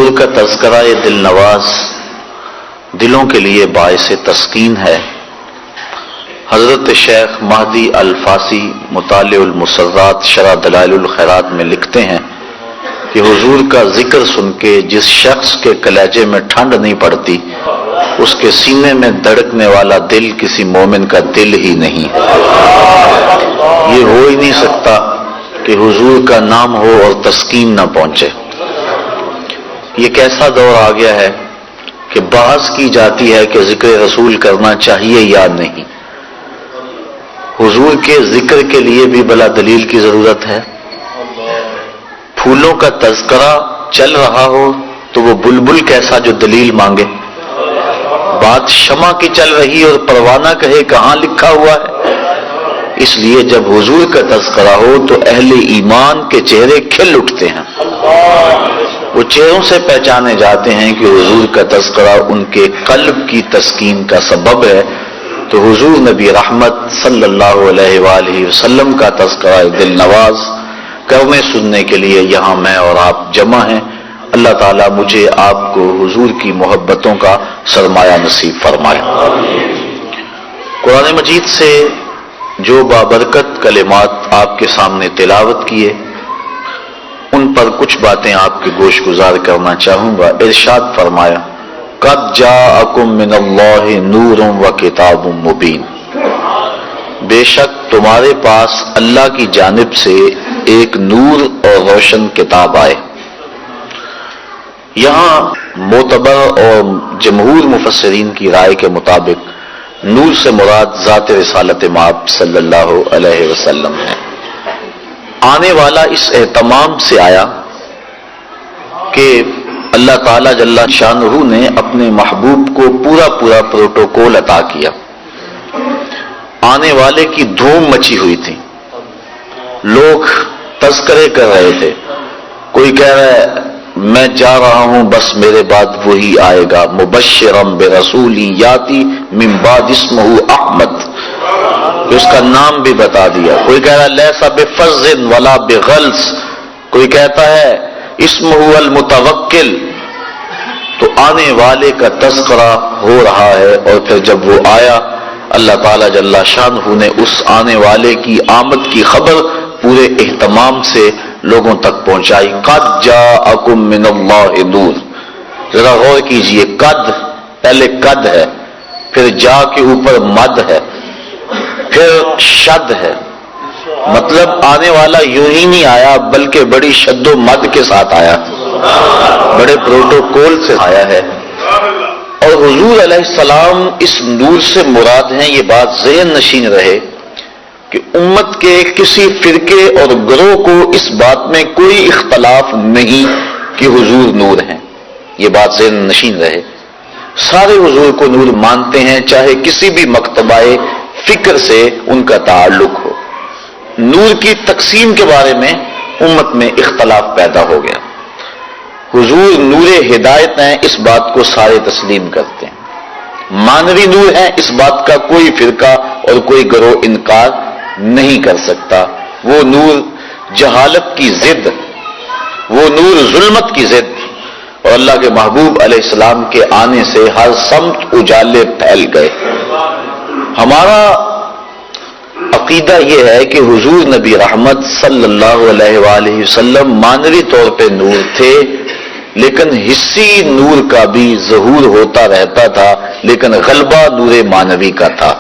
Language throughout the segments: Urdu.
حضور کا تذکرہ دل نواز دلوں کے لیے باعث تسکین ہے۔ حضرت شیخ مہدی الفاسی مطالع المسرات شرح دلائل الخیرات میں لکھتے ہیں کہ حضور کا ذکر سن کے جس شخص کے کلیجے میں ٹھنڈ نہیں پڑتی اس کے سینے میں دھڑکنے والا دل کسی مومن کا دل ہی نہیں ہے۔ یہ ہو ہی نہیں سکتا کہ حضور کا نام ہو اور تسکین نہ پہنچے۔ یہ کیسا دور آ گیا ہے کہ بحث کی جاتی ہے کہ ذکر رسول کرنا چاہیے یا نہیں۔ حضور کے ذکر کے لیے بھی بلا دلیل کی ضرورت ہے۔ پھولوں کا تذکرہ چل رہا ہو تو وہ بلبل کیسا جو دلیل مانگے۔ بات شمع کی چل رہی اور پروانہ کہے کہاں لکھا ہوا ہے۔ اس لیے جب حضور کا تذکرہ ہو تو اہل ایمان کے چہرے کھل اٹھتے ہیں، وہ چہروں سے پہچانے جاتے ہیں کہ حضور کا تذکرہ ان کے قلب کی تسکین کا سبب ہے۔ تو حضور نبی رحمت صلی اللہ علیہ وآلہ وسلم کا تذکرہ دل نواز کرنے سننے کے لیے یہاں میں اور آپ جمع ہیں۔ اللہ تعالیٰ مجھے آپ کو حضور کی محبتوں کا سرمایہ نصیب فرمائے۔ قرآن مجید سے جو بابرکت کلمات آپ کے سامنے تلاوت کیے ان پر کچھ باتیں آپ کے گوش گزار کرنا چاہوں گا۔ ارشاد فرمایا قد جاءکم من اللہ نور و کتاب مبین، بے شک تمہارے پاس اللہ کی جانب سے ایک نور اور روشن کتاب آئے۔ یہاں معتبر اور جمہور مفسرین کی رائے کے مطابق نور سے مراد ذات رسالت مآب صلی اللہ علیہ وسلم ہے۔ آنے والا اس اہتمام سے آیا کہ اللہ تعالیٰ جل شانہ نے اپنے محبوب کو پورا پروٹوکول عطا کیا۔ آنے والے کی دھوم مچی ہوئی تھی، لوگ تذکرے کر رہے تھے۔ کوئی کہہ رہا ہے میں جا رہا ہوں بس میرے بعد وہی آئے گا، مبشرم برسول یاتی من بعد اسمہ احمد، اس کا نام بھی بتا دیا۔ کوئی کہہ رہا ہے لیسا بفظ ولا بغلس، کوئی کہتا ہے اسمہ المتوکل۔ تو آنے والے کا تذکرہ ہو رہا ہے، اور پھر جب وہ آیا اللہ تعالیٰ جل شانہ نے اس آنے والے کی آمد کی خبر پورے اہتمام سے لوگوں تک پہنچائی۔ قد جاءکم من اللہ نور، ذرا غور کیجئے، قد پہلے قد ہے، پھر جا کے اوپر مد ہے، پھر شد ہے، مطلب آنے والا یوں ہی نہیں آیا بلکہ بڑی شد و مد کے ساتھ آیا، بڑے پروٹوکول سے آیا ہے۔ اور حضور علیہ السلام اس نور سے مراد ہیں، یہ بات ذہن نشین رہے کہ امت کے کسی فرقے اور گروہ کو اس بات میں کوئی اختلاف نہیں کہ حضور نور ہیں، یہ بات ذہن نشین رہے۔ سارے حضور کو نور مانتے ہیں، چاہے کسی بھی مکتبہ فکر سے ان کا تعلق ہو۔ نور کی تقسیم کے بارے میں امت میں اختلاف پیدا ہو گیا۔ حضور نور ہدایت ہیں، اس بات کو سارے تسلیم کرتے ہیں۔ مانوی نور ہیں، اس بات کا کوئی فرقہ اور کوئی گروہ انکار نہیں کر سکتا۔ وہ نور جہالت کی ضد، وہ نور ظلمت کی ضد، اور اللہ کے محبوب علیہ السلام کے آنے سے ہر سمت اجالے پھیل گئے۔ ہمارا عقیدہ یہ ہے کہ حضور نبی رحمت صلی اللہ علیہ وآلہ وسلم مانوی طور پہ نور تھے، لیکن حسی نور کا بھی ظہور ہوتا رہتا تھا، لیکن غلبہ نور مانوی کا تھا۔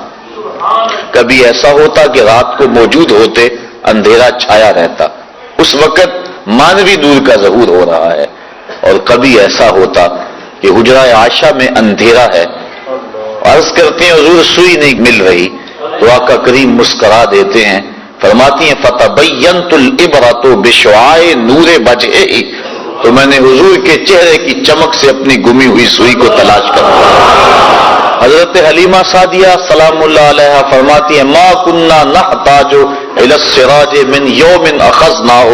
کبھی ایسا ہوتا کہ رات کو موجود ہوتے اندھیرا چھایا رہتا، اس وقت مانوی نور کا ظہور ہو رہا ہے، اور کبھی ایسا ہوتا کہ حجرہ عائشہ میں اندھیرا ہے، عرض کرتے ہیں حضور سوئی نہیں مل رہی، تو آقا کریم مسکرا دیتے ہیں، فرماتی ہیں فتبینت العبرۃ بشعاع نور وجہہ، تو میں نے حضور کے چہرے کی چمک سے اپنی گمی ہوئی سوئی کو تلاش کر لیا۔ حضرت حلیمہ سعدیہ سلام اللہ علیہ فرماتی ہیں ما کننا نحتاج الی السراج من یوم اخذناہ،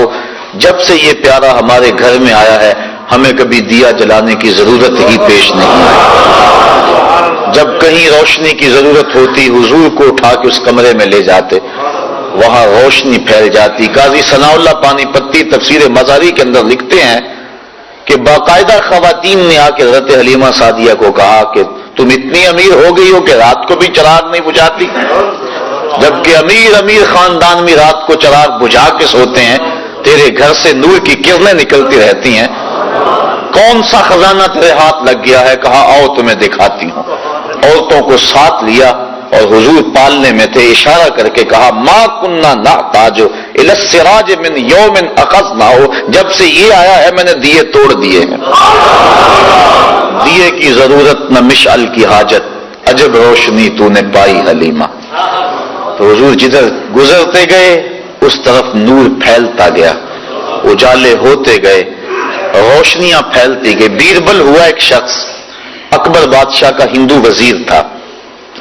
جب سے یہ پیارا ہمارے گھر میں آیا ہے ہمیں کبھی دیا جلانے کی ضرورت ہی پیش نہیں آئی۔ جب کہیں روشنی کی ضرورت ہوتی حضور کو اٹھا کے اس کمرے میں لے جاتے، وہاں روشنی پھیل جاتی۔ قاضی ثناء اللہ پانی پتی تفسیر مزاری کے اندر لکھتے ہیں کہ باقاعدہ خواتین نے آ کے حضرت حلیمہ سعدیہ کو کہا کہ تم اتنی امیر ہو گئی ہو کہ رات کو بھی چراغ نہیں بجھاتی، جبکہ امیر خاندان میں رات کو چراغ بجھا کے سوتے ہیں، تیرے گھر سے نور کی کرنیں نکلتی رہتی ہیں، کون سا خزانہ تیرے ہاتھ لگ گیا ہے؟ کہا آؤ تمہیں دکھاتی ہوں۔ عورتوں کو ساتھ لیا اور حضور پالنے میں تھے، اشارہ کر کے کہا ما کننا نحتاج الی السراج من یوم اخذناہ، جب سے یہ آیا ہے میں نے دیے توڑ دیے ہیں، دیے کی ضرورت نہ مشعل کی حاجت، عجب روشنی تو نے پائی حلیمہ۔ تو حضور جدھر گزرتے گئے اس طرف نور پھیلتا گیا، اجالے ہوتے گئے، روشنیاں پھیلتی گئی۔ بیربل ہوا ایک شخص، اکبر بادشاہ کا ہندو وزیر تھا۔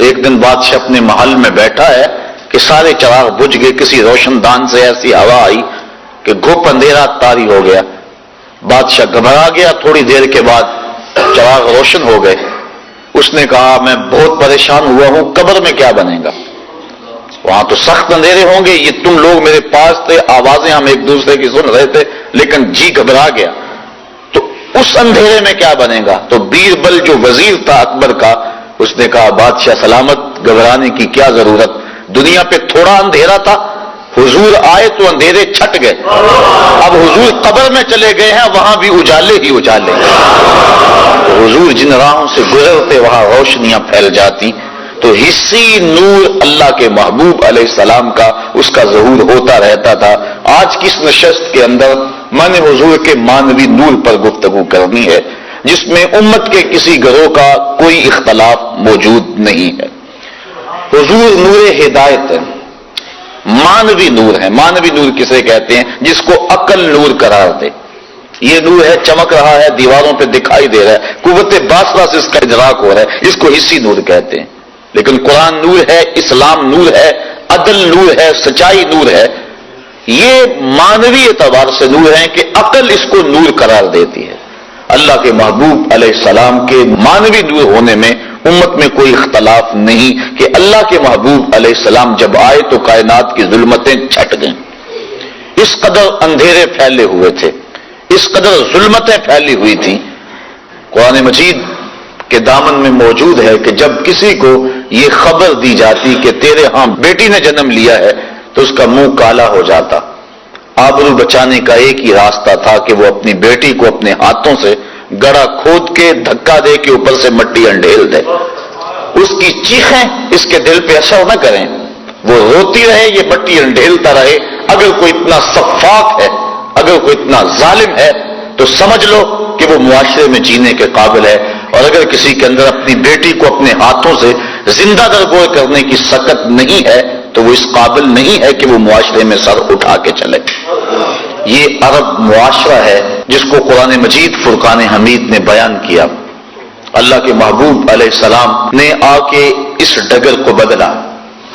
ایک دن بادشاہ اپنے محل میں بیٹھا ہے کہ سارے چراغ بجھ گئے، کسی روشن دان سے ایسی ہوا آئی کہ گھپ اندھیرا طاری ہو گیا۔ بادشاہ گھبرا گیا، تھوڑی دیر کے بعد چراغ روشن ہو گئے۔ اس نے کہا میں بہت پریشان ہوا ہوں، قبر میں کیا بنے گا؟ وہاں تو سخت اندھیرے ہوں گے، یہ تم لوگ میرے پاس تھے، آوازیں ہم ایک دوسرے کی سن رہے تھے، لیکن جی گھبرا گیا، تو اس اندھیرے میں کیا بنے گا؟ تو بیربل جو وزیر تھا اکبر کا، اس نے کہا بادشاہ سلامت، گھبرانے کی کیا ضرورت، دنیا پہ تھوڑا اندھیرا تھا، حضور آئے تو اندھیرے چھٹ گئے، اب حضور قبر میں چلے گئے ہیں، وہاں بھی اجالے ہی اجالے۔ حضور جن راہوں سے گزرتے وہاں روشنیاں پھیل جاتی، تو حصی نور اللہ کے محبوب علیہ السلام کا اس کا ظہور ہوتا رہتا تھا۔ آج کی اس نشست کے اندر میں نے حضور کے مانوی نور پر گفتگو کرنی ہے، جس میں امت کے کسی گروہ کا کوئی اختلاف موجود نہیں ہے۔ حضور نور ہدایت ہے، مانوی نور ہے۔ مانوی نور کسے کہتے ہیں؟ جس کو عقل نور قرار دے۔ یہ نور ہے، چمک رہا ہے، دیواروں پہ دکھائی دے رہا ہے، قوت باصرہ سے اس کا ادراک ہو رہا ہے، اس کو حصی نور کہتے ہیں۔ لیکن قرآن نور ہے، اسلام نور ہے، عدل نور ہے، سچائی نور ہے۔ یہ مانوی اعتبار سے نور ہے کہ عقل اس کو نور قرار دیتی ہے۔ اللہ کے محبوب علیہ السلام کے مانوی نور ہونے میں امت میں کوئی اختلاف نہیں کہ اللہ کے محبوب علیہ السلام جب آئے تو کائنات کی ظلمتیں چھٹ گئیں۔ اس قدر اندھیرے پھیلے ہوئے تھے، اس قدر ظلمتیں پھیلی ہوئی تھیں۔ قرآن مجید کے دامن میں موجود ہے کہ جب کسی کو یہ خبر دی جاتی کہ تیرے ہاں بیٹی نے جنم لیا ہے تو اس کا منہ کالا ہو جاتا۔ آبرو بچانے کا ایک ہی راستہ تھا کہ وہ اپنی بیٹی کو اپنے ہاتھوں سے گڑا کھود کے دھکا دے کے اوپر سے مٹی انڈھیل دے، اس کی چیخیں اس کے دل پہ اثر نہ کریں، وہ روتی رہے، یہ مٹی انڈھیلتا رہے۔ اگر کوئی اتنا سفاک ہے، اگر کوئی اتنا ظالم ہے تو سمجھ لو کہ وہ معاشرے میں جینے کے قابل ہے، اور اگر کسی کے اندر اپنی بیٹی کو اپنے ہاتھوں سے زندہ درگور کرنے کی سکت نہیں ہے تو وہ اس قابل نہیں ہے کہ وہ معاشرے میں سر اٹھا کے چلے۔ یہ عرب معاشرہ ہے جس کو قرآن مجید فرقان حمید نے بیان کیا۔ اللہ کے محبوب علیہ السلام نے آ کے اس ڈگر کو بدلا۔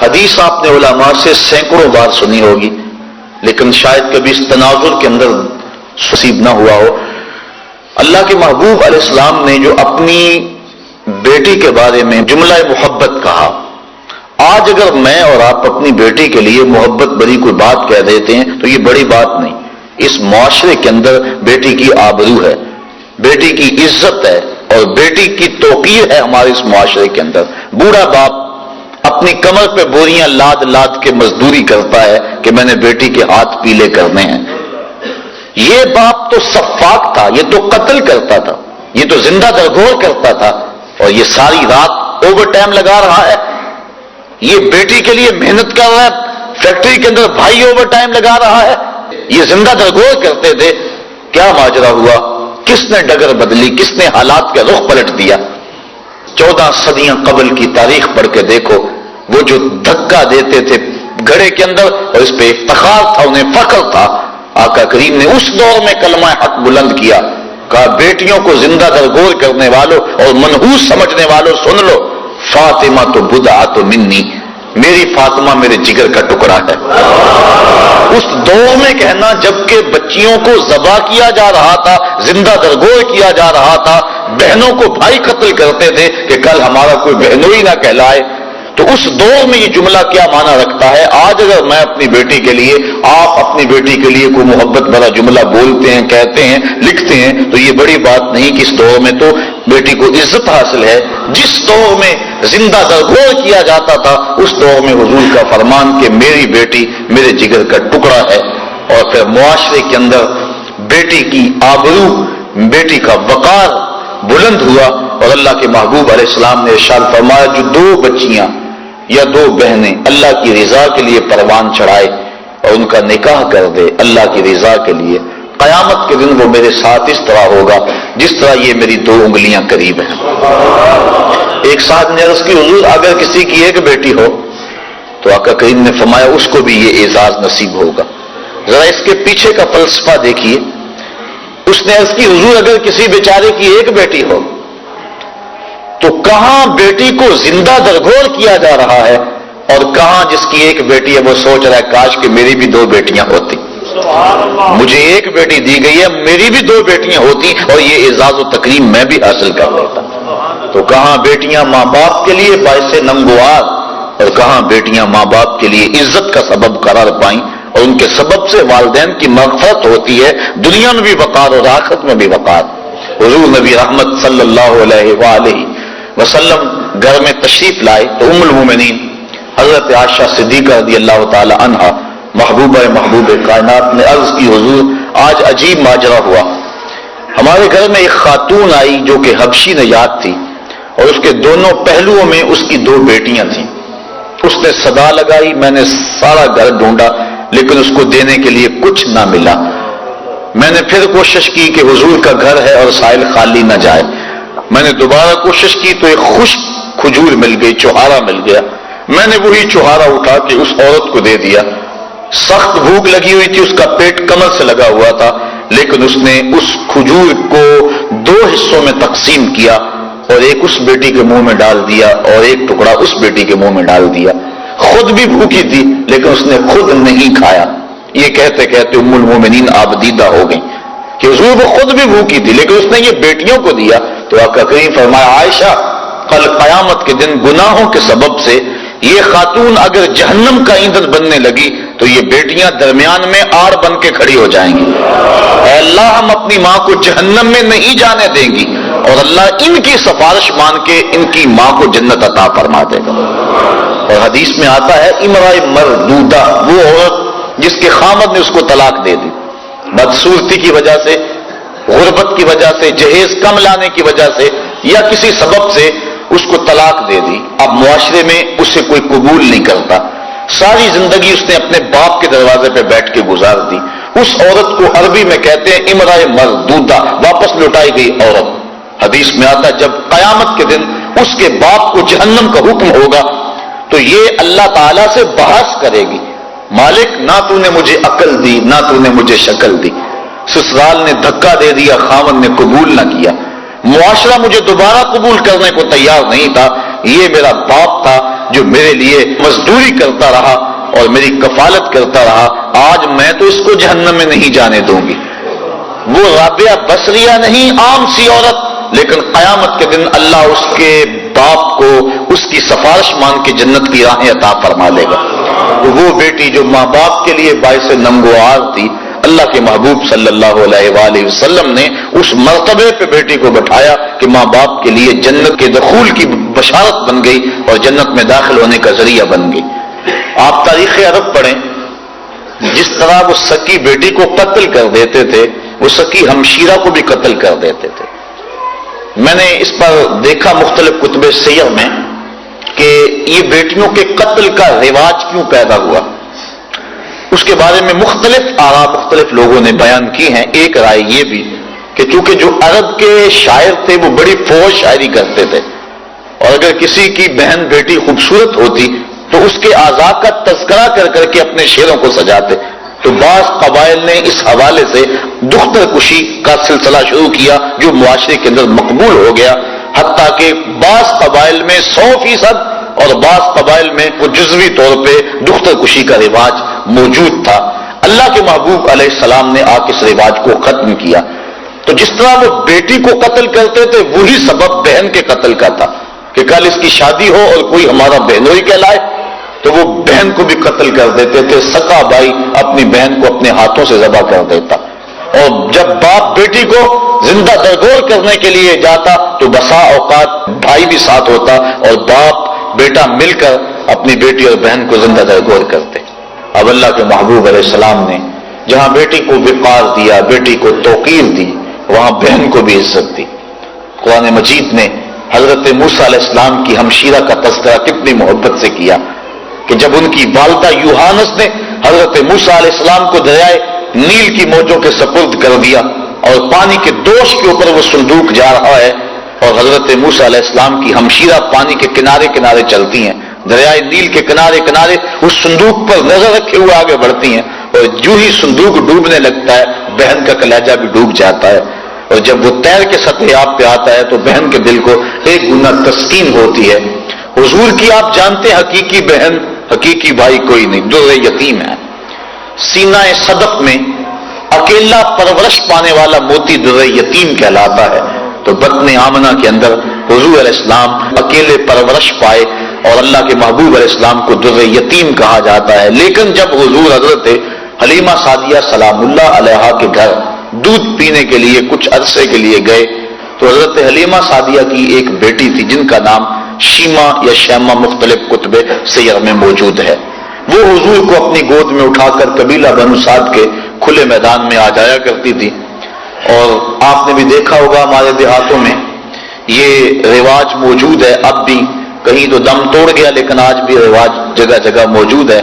حدیث آپ نے علماء سے سینکڑوں بار سنی ہوگی، لیکن شاید کبھی اس تناظر کے اندر نصیب نہ ہوا ہو۔ اللہ کے محبوب علیہ السلام نے جو اپنی بیٹی کے بارے میں جملہ محبت کہا، آج اگر میں اور آپ اپنی بیٹی کے لیے محبت بڑی کوئی بات کہہ دیتے ہیں تو یہ بڑی بات نہیں۔ اس معاشرے کے اندر بیٹی کی آبرو ہے، بیٹی کی عزت ہے، اور بیٹی کی توقیر ہے ہمارے اس معاشرے کے اندر۔ بوڑھا باپ اپنی کمر پہ بوریاں لاد لاد کے مزدوری کرتا ہے کہ میں نے بیٹی کے ہاتھ پیلے کرنے ہیں۔ یہ باپ تو سفاک تھا، یہ تو قتل کرتا تھا، یہ تو زندہ درگور کرتا تھا، اور یہ ساری رات اوور ٹائم لگا رہا ہے۔ یہ بیٹی کے لیے محنت کر رہا ہے، فیکٹری کے اندر بھائی اوور ٹائم لگا رہا ہے، یہ زندہ درگور کرتے تھے۔ کیا ماجرا ہوا؟ کس نے ڈگر بدلی؟ کس نے حالات کا رخ پلٹ دیا؟ 14 صدیاں قبل کی تاریخ پڑھ کے دیکھو، وہ جو دھکا دیتے تھے گھڑے کے اندر، اور اس پہ افتخار تھا، انہیں فخر تھا، آقا کریم نے اس دور میں کلمہ حق بلند کیا، کہا بیٹیوں کو زندہ درگور کرنے والوں اور منحوس سمجھنے والوں سن لو، فاطمہ تو بدعۃ منی، میری فاطمہ میرے جگر کا ٹکڑا ہے۔ اس دور میں کہنا جبکہ بچیوں کو ذبح کیا جا رہا تھا، زندہ درگور کیا جا رہا تھا، بہنوں کو بھائی قتل کرتے تھے کہ کل ہمارا کوئی بہنوئی نہ کہلائے، تو اس دور میں یہ جملہ کیا معنی رکھتا ہے؟ آج اگر میں اپنی بیٹی کے لیے، آپ اپنی بیٹی کے لیے کوئی محبت بھرا جملہ بولتے ہیں، کہتے ہیں، لکھتے ہیں، تو یہ بڑی بات نہیں کہ اس دور میں تو بیٹی کو عزت حاصل ہے۔ جس دور میں زندہ درگور کیا جاتا تھا، اس دور میں حضور کا فرمان کہ میری بیٹی میرے جگر کا ٹکڑا ہے، اور پھر معاشرے کے اندر بیٹی کی آبرو، بیٹی کا وقار بلند ہوا، اور اللہ کے محبوب علیہ السلام نے ارشاد فرمایا جو 2 بچیاں یا 2 بہنیں اللہ کی رضا کے لیے پروان چڑھائے اور ان کا نکاح کر دے اللہ کی رضا کے لیے، قیامت کے دن وہ میرے ساتھ اس طرح ہوگا جس طرح یہ میری 2 انگلیاں قریب ہیں۔ ایک صاحب نے عرض کی حضور اگر کسی کی ایک بیٹی ہو تو آقا کریم نے فرمایا اس کو بھی یہ اعزاز نصیب ہوگا۔ ذرا اس کے پیچھے کا فلسفہ دیکھیے۔ اس نے عرض کی حضور اگر کسی بیچارے کی ایک بیٹی ہو تو کہاں بیٹی کو زندہ درگور کیا جا رہا ہے، اور کہاں جس کی ایک بیٹی ہے وہ سوچ رہا ہے کاش کہ میری بھی 2 بیٹیاں ہوتی، مجھے ایک بیٹی دی گئی ہے، میری بھی 2 بیٹیاں ہوتی اور یہ اعزاز و تکریم میں بھی حاصل کر لیتا۔ تو کہاں بیٹیاں ماں باپ کے لیے باعث ننگوار، اور کہاں بیٹیاں ماں باپ کے لیے عزت کا سبب قرار پائیں، اور ان کے سبب سے والدین کی مغفرت ہوتی ہے، دنیا میں بھی وقار اور آخرت میں بھی وقار۔ حضور نبی رحمت صلی اللہ علیہ وآلہ وسلم گھر میں تشریف لائے تو ام المومنین حضرت عائشہ صدیقہ رضی اللہ تعالی عنہا محبوب کائنات نے عرض کی حضور آج عجیب ماجرا ہوا، ہمارے گھر میں ایک خاتون آئی جو کہ حبشی نژاد تھی، اور اس کے دونوں پہلوؤں میں اس کی 2 بیٹیاں تھیں۔ اس نے صدا لگائی، میں نے سارا گھر ڈھونڈا لیکن اس کو دینے کے لیے کچھ نہ ملا۔ میں نے پھر کوشش کی کہ حضور کا گھر ہے اور سائل خالی نہ جائے، میں نے دوبارہ کوشش کی تو ایک خشک کھجور مل گئی، چوہارا مل گیا، میں نے وہی چوہارا اٹھا کے اس عورت کو دے دیا۔ سخت بھوک لگی ہوئی تھی، اس کا پیٹ کمر سے لگا ہوا تھا، لیکن اس نے اس کھجور کو 2 حصوں میں تقسیم کیا اور ایک اس بیٹی کے منہ میں ڈال دیا اور ایک ٹکڑا اس بیٹی کے منہ میں ڈال دیا۔ خود بھی بھوکی تھی لیکن اس نے خود نہیں کھایا۔ یہ کہتے کہتے ام المومنین آبدیدہ ہو گئی کہ حضور وہ خود بھی بھوکی تھی لیکن اس نے یہ بیٹیوں کو دیا۔ تو آقا کریم فرمایا عائشہ کل قیامت کے دن گناہوں کے سبب سے یہ خاتون اگر جہنم کا ایندھن بننے لگی تو یہ بیٹیاں درمیان میں آڑ بن کے کھڑی ہو جائیں گی۔ اے اللہ ہم اپنی ماں کو جہنم میں نہیں جانے دیں گی، اور اللہ ان کی سفارش مان کے ان کی ماں کو جنت عطا فرما دے گا۔ اور حدیث میں آتا ہے امرأۃ مردودہ، وہ عورت جس کے خامد نے اس کو طلاق دے دی، بدصورتی کی وجہ سے، غربت کی وجہ سے، جہیز کم لانے کی وجہ سے، یا کسی سبب سے اس کو طلاق دے دی۔ اب معاشرے میں اسے کوئی قبول نہیں کرتا، ساری زندگی اس نے اپنے باپ کے دروازے پہ بیٹھ کے گزار دی۔ اس عورت کو عربی میں کہتے ہیں امرأۃ مردودہ، واپس لوٹائی گئی عورت۔ حدیث میں آتا جب قیامت کے دن اس کے باپ کو جہنم کا حکم ہوگا تو یہ اللہ تعالیٰ سے بحث کرے گی، مالک نہ تو نے مجھے عقل دی نہ تو نے مجھے شکل دی، سسرال نے دھکا دے دیا، خاوند نے قبول نہ کیا، معاشرہ مجھے دوبارہ قبول کرنے کو تیار نہیں تھا، یہ میرا باپ تھا جو میرے لیے مزدوری کرتا رہا اور میری کفالت کرتا رہا، آج میں تو اس کو جہنم میں نہیں جانے دوں گی۔ وہ رابعہ بصریہ نہیں، عام سی عورت، لیکن قیامت کے دن اللہ اس کے باپ کو اس کی سفارش مان کے جنت کی راہیں عطا فرما لے گا۔ وہ بیٹی جو ماں باپ کے لیے باعث ننگوار تھی، اللہ کے محبوب صلی اللہ علیہ وآلہ وسلم نے اس مرتبے پہ بیٹی کو بٹھایا کہ ماں باپ کے لیے جنت کے دخول کی بشارت بن گئی اور جنت میں داخل ہونے کا ذریعہ بن گئی۔ آپ تاریخ عرب پڑھیں، جس طرح وہ سکی بیٹی کو قتل کر دیتے تھے وہ سکی ہمشیرہ کو بھی قتل کر دیتے تھے۔ میں نے اس پر دیکھا مختلف کتب سیر میں کہ یہ بیٹیوں کے قتل کا رواج کیوں پیدا ہوا، اس کے بارے میں مختلف آراء مختلف لوگوں نے بیان کی ہیں۔ ایک رائے یہ بھی کہ چونکہ جو عرب کے شاعر تھے وہ بڑی فوج شاعری کرتے تھے، اور اگر کسی کی بہن بیٹی خوبصورت ہوتی تو اس کے اعضاء کا تذکرہ کر کر کے اپنے شعروں کو سجاتے، تو بعض قبائل نے اس حوالے سے دختر کشی کا سلسلہ شروع کیا جو معاشرے کے اندر مقبول ہو گیا، حتیٰ کہ بعض قبائل میں 100% اور بعض قبائل میں وہ جزوی طور پہ دختر کشی کا رواج موجود تھا۔ اللہ کے محبوب علیہ السلام نے آ کے اس رواج کو ختم کیا۔ تو جس طرح وہ بیٹی کو قتل کرتے تھے وہی سبب بہن کے قتل کا تھا کہ کہ کل اس کی شادی ہو اور کوئی ہمارا بہنوئی کہلائے تو وہ بہن کو بھی قتل کر دیتے تھے. سکا بھائی اپنی بہن کو اپنے ہاتھوں سے ذبح کر دیتا. اور جب باپ بیٹی کو زندہ درگور کرنے کے لیے جاتا تو بسا اوقات بھائی بھی ساتھ ہوتا اور باپ بیٹا مل کر اپنی بیٹی اور بہن کو زندہ درگور کرتے. اب اللہ کے محبوب علیہ السلام نے جہاں بیٹی کو وقار دیا, بیٹی کو توقیر دی, وہاں بہن کو بھی عزت دی. قرآن مجید نے حضرت موسیٰ علیہ السلام کی ہمشیرہ کا تذکرہ کتنی محبت سے کیا کہ جب ان کی والدہ یوحانس نے حضرت موسیٰ علیہ السلام کو دریائے نیل کی موجوں کے سپرد کر دیا اور پانی کے دوش کے اوپر وہ صندوق جا رہا ہے اور حضرت موسیٰ علیہ السلام کی ہمشیرہ پانی کے کنارے کنارے چلتی ہیں, دریائے نیل کے کنارے کنارے اس صندوق پر نظر رکھے ہوئے آگے بڑھتی ہیں, اور جو ہی صندوق ڈوبنے لگتا ہے بہن کا کلیجہ بھی ڈوب جاتا ہے, اور جب وہ تیر کے سطح آپ پہ آتا ہے تو بہن کے دل کو ایک گنا تسکین ہوتی ہے. حضور کی آپ جانتے ہیں حقیقی بہن حقیقی بھائی کوئی نہیں, در یتیم ہے. سینہ صدف میں اکیلا پرورش پانے والا موتی در یتیم کہلاتا ہے. تو بطن آمنہ کے اندر حضور علیہ السلام اکیلے پرورش پائے اور اللہ کے محبوب علیہ السلام کو در یتیم کہا جاتا ہے. لیکن جب حضور حضرت حلیمہ سعدیہ سلام اللہ علیہا کے گھر دودھ پینے کے لیے کچھ عرصے کے لیے گئے تو حضرت حلیمہ سعدیہ کی ایک بیٹی تھی جن کا نام شیما یا شیما مختلف کتب سیر میں موجود ہے. وہ حضور کو اپنی گود میں اٹھا کر قبیلہ بنو سعد کے کھلے میدان میں آ جایا کرتی تھی. اور آپ نے بھی دیکھا ہوگا ہمارے دیہاتوں میں یہ رواج موجود ہے, اب بھی کہیں تو دم توڑ گیا لیکن آج بھی رواج جگہ جگہ موجود ہے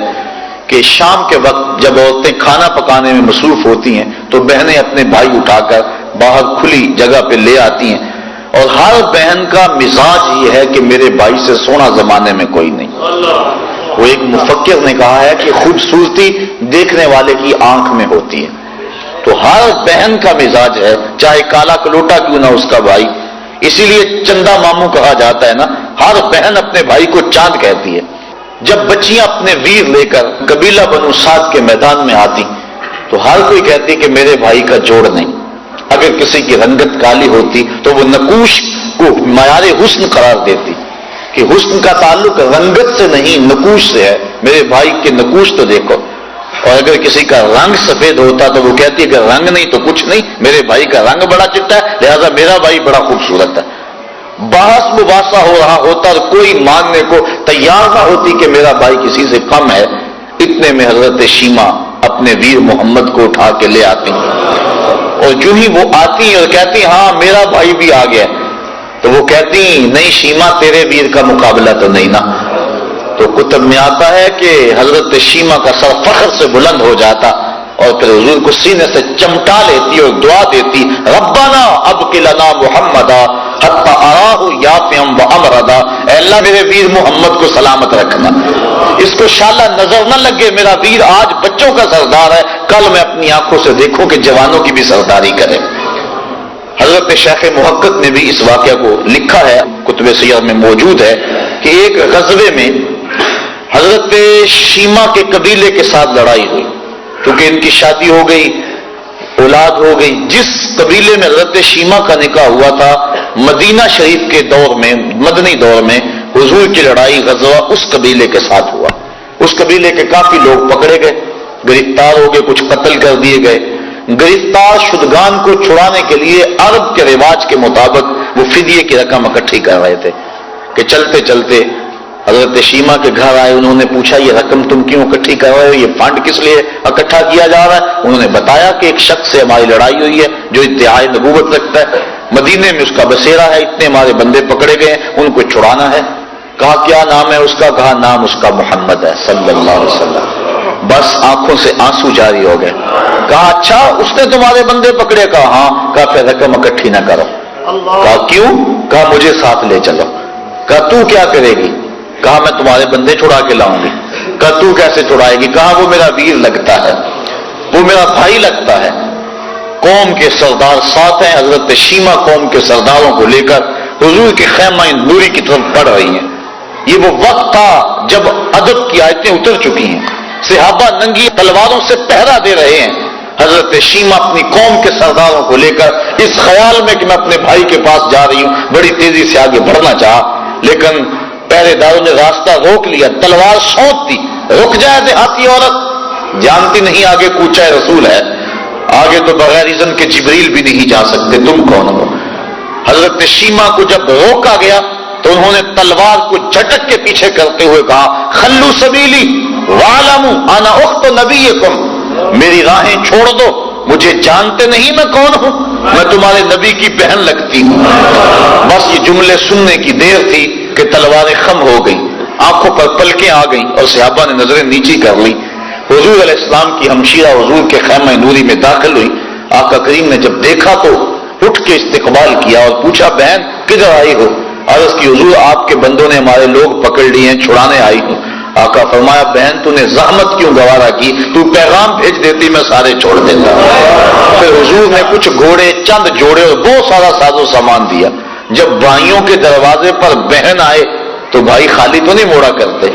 کہ شام کے وقت جب عورتیں کھانا پکانے میں مصروف ہوتی ہیں تو بہنیں اپنے بھائی اٹھا کر باہر کھلی جگہ پہ لے آتی ہیں, اور ہر بہن کا مزاج یہ ہے کہ میرے بھائی سے سونا زمانے میں کوئی نہیں. وہ ایک مفکر نے کہا ہے کہ خوبصورتی دیکھنے والے کی آنکھ میں ہوتی ہے. تو ہر بہن کا مزاج ہے, چاہے کالا کلوٹا کیوں نہ اس کا بھائی. اسی لیے چندہ ماموں کہا جاتا ہے نا, ہر بہن اپنے بھائی کو چاند کہتی ہے. جب بچیاں اپنے ویر لے کر قبیلہ بنو سعد کے میدان میں آتی تو ہر کوئی کہتی کہ میرے بھائی کا جوڑ نہیں. اگر کسی کی رنگت کالی ہوتی تو وہ نقوش کو معیار حسن قرار دیتی کہ حسن کا تعلق رنگت سے نہیں نقوش سے ہے, میرے بھائی کے نقوش تو دیکھو. اور اگر کسی کا رنگ سفید ہوتا تو وہ کہتی ہے کہ رنگ نہیں تو کچھ نہیں, میرے بھائی کا رنگ بڑا چٹا ہے لہذا میرا بھائی بڑا خوبصورت ہے. بحث مباحثہ ہو رہا ہوتا اور کوئی ماننے کو تیار نہ ہوتی کہ میرا بھائی کسی سے کم ہے. اتنے میں حضرت شیما اپنے ویر محمد کو اٹھا کے لے آتی اور جو ہی وہ آتی اور کہتی ہاں میرا بھائی بھی آ گیا, تو وہ کہتی نہیں شیما تیرے ویر کا مقابلہ تو نہیں نا. تو کتب میں آتا ہے کہ حضرت شیما کا سر فخر سے بلند ہو جاتا اور پھر حضور کو سینے سے چمٹا لیتی اور دعا دیتی, ربنا ابق لنا محمدا حتی اراہ یافعا وامردا, اے اللہ میرے ویر محمد کو سلامت رکھنا, اس کو شالا نظر نہ لگے میرا ویر آج بچوں کا سردار ہے, کل میں اپنی آنکھوں سے دیکھوں کہ جوانوں کی بھی سرداری کرے. حضرت شیخ محقق نے بھی اس واقعہ کو لکھا ہے, کتب سیر میں موجود ہے کہ ایک غزوے میں حضرت شیما کے قبیلے کے ساتھ لڑائی ہوئی کیونکہ ان کی شادی ہو گئی, اولاد ہو گئی. جس قبیلے میں حضرت شیما کا نکاح ہوا تھا مدینہ شریف کے دور میں, مدنی دور میں حضور کی لڑائی غزوہ اس قبیلے کے ساتھ ہوا. اس قبیلے کے کافی لوگ پکڑے گئے, گرفتار ہو گئے, کچھ قتل کر دیے گئے. گرفتار شدگان کو چھڑانے کے لیے عرب کے رواج کے مطابق وہ فدیے کی رقم اکٹھی کر رہے تھے کہ چلتے چلتے حضرت شیما کے گھر آئے. انہوں نے پوچھا یہ رقم تم کیوں اکٹھی کر رہے ہو, یہ فنڈ کس لیے اکٹھا کیا جا رہا ہے؟ انہوں نے بتایا کہ ایک شخص سے ہماری لڑائی ہوئی ہے جو ادعائے نبوت رکھتا ہے, مدینے میں اس کا بسیرا ہے, اتنے ہمارے بندے پکڑے گئے ہیں, ان کو چھڑانا ہے. کہا کیا نام ہے اس کا؟ کہا نام اس کا محمد ہے صلی اللہ علیہ وسلم. بس آنکھوں سے آنسو جاری ہو گئے. کہا اچھا اس نے تمہارے بندے پکڑے؟ کہا ہاں. کہا پھر رقم اکٹھی نہ کرو. کہا کیوں؟ کہا مجھے ساتھ لے چلو. کہا تو کیا کرے گی؟ کہا میں تمہارے بندے چھڑا کے لاؤں گی. کہا تو کیسے چھڑائے گی؟ کہا وہ میرا ویر لگتا ہے, وہ میرا بھائی لگتا ہے. قوم کے سردار ساتھ ہیں, حضرت شیما قوم کے سرداروں کو لے کر حضور کے خیمہ نوری کی طرف بڑھ رہی ہیں. یہ وہ وقت تھا جب ادب کی آیتیں اتر چکی ہیں, صحابہ ننگی تلواروں سے پہرا دے رہے ہیں. حضرت شیما اپنی قوم کے سرداروں کو لے کر اس خیال میں کہ میں اپنے بھائی کے پاس جا رہی ہوں بڑی تیزی سے آگے بڑھنا چاہا. لیکن پہرے داروں نے راستہ روک لیا، تلوار سونت دی، رک جائے دیہاتی عورت، جانتی نہیں آگے کوچہ رسول ہے، آگے تو بغیر اذن کے جبریل بھی نہیں جا سکتے، تم کون ہو؟ حضرت شیما کو جب روکا گیا تو انہوں نے تلوار کو جھٹک کے پیچھے کرتے ہوئے کہا خلو سبیلی وعلموا انا اخت نبیکم، میری راہیں چھوڑ دو، مجھے جانتے نہیں میں کون ہوں، میں تمہارے نبی کی بہن لگتی ہوں۔ بس یہ جملے سننے کی دیر تھی کہ تلواریں خم ہو گئیں، آنکھوں پر پلکیں آ گئیں اور صحابہ نے نظریں نیچی کر لی۔ حضور علیہ السلام کی ہمشیرہ حضور کے خیمہ نوری میں داخل ہوئی، آقا کریم نے جب دیکھا تو اٹھ کے استقبال کیا اور پوچھا بہن کدھر آئی ہو؟ عرض کی حضور آپ کے بندوں نے ہمارے لوگ پکڑ لیے ہیں، چھڑانے آئی ہوں۔ آقا فرمایا بہن تو نے زحمت کیوں گوارا کی، تو پیغام بھیج دیتی میں سارے چھوڑ دیتا۔ پھر حضور نے کچھ گھوڑے چند جوڑے اور بہت سارا ساز و سامان دیا۔ جب بھائیوں کے دروازے پر بہن آئے تو بھائی خالی تو نہیں موڑا کرتے،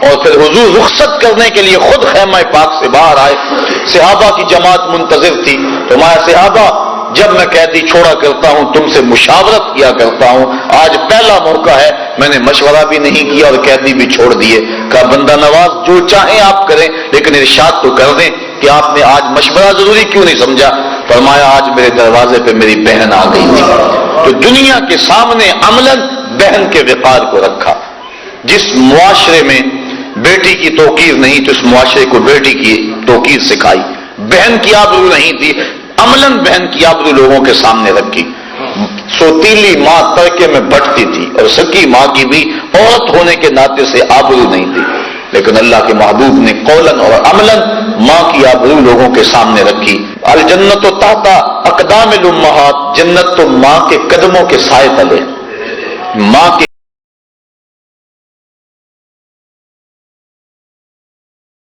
اور پھر حضور رخصت کرنے کے لیے خود خیمہ پاک سے باہر آئے، صحابہ کی جماعت منتظر تھی۔ فرمایا صحابہ جب میں قیدی چھوڑا کرتا ہوں تم سے مشاورت کیا کرتا ہوں، آج پہلا موقع ہے میں نے مشورہ بھی نہیں کیا اور قیدی بھی چھوڑ دیے۔ کہا بندہ نواز جو چاہیں آپ کریں لیکن ارشاد تو کر دیں کہ آپ نے آج مشورہ ضروری کیوں نہیں سمجھا؟ فرمایا آج میرے دروازے پہ میری بہن آ گئی تھی، تو دنیا کے سامنے عملاً بہن کے وقار کو رکھا۔ جس معاشرے میں بیٹی کی توقیر نہیں تو اس معاشرے کو بیٹی کی توقیر سکھائی، بہن کی آبرو نہیں تھی، عملاً بہن کی آبرو لوگوں کے سامنے رکھی۔ سوتیلی ماں ترکے میں بٹتی تھی اور سکی ماں کی بھی عورت ہونے کے ناطے سے آبرو نہیں تھی، لیکن اللہ کے محبوب نے قولاً اور عملاً ماں کی آبرو لوگوں کے سامنے رکھی۔ الجنت تحت اقدام الامہات، جنت تو ماں کے قدموں کے سائے تلے، ماں کے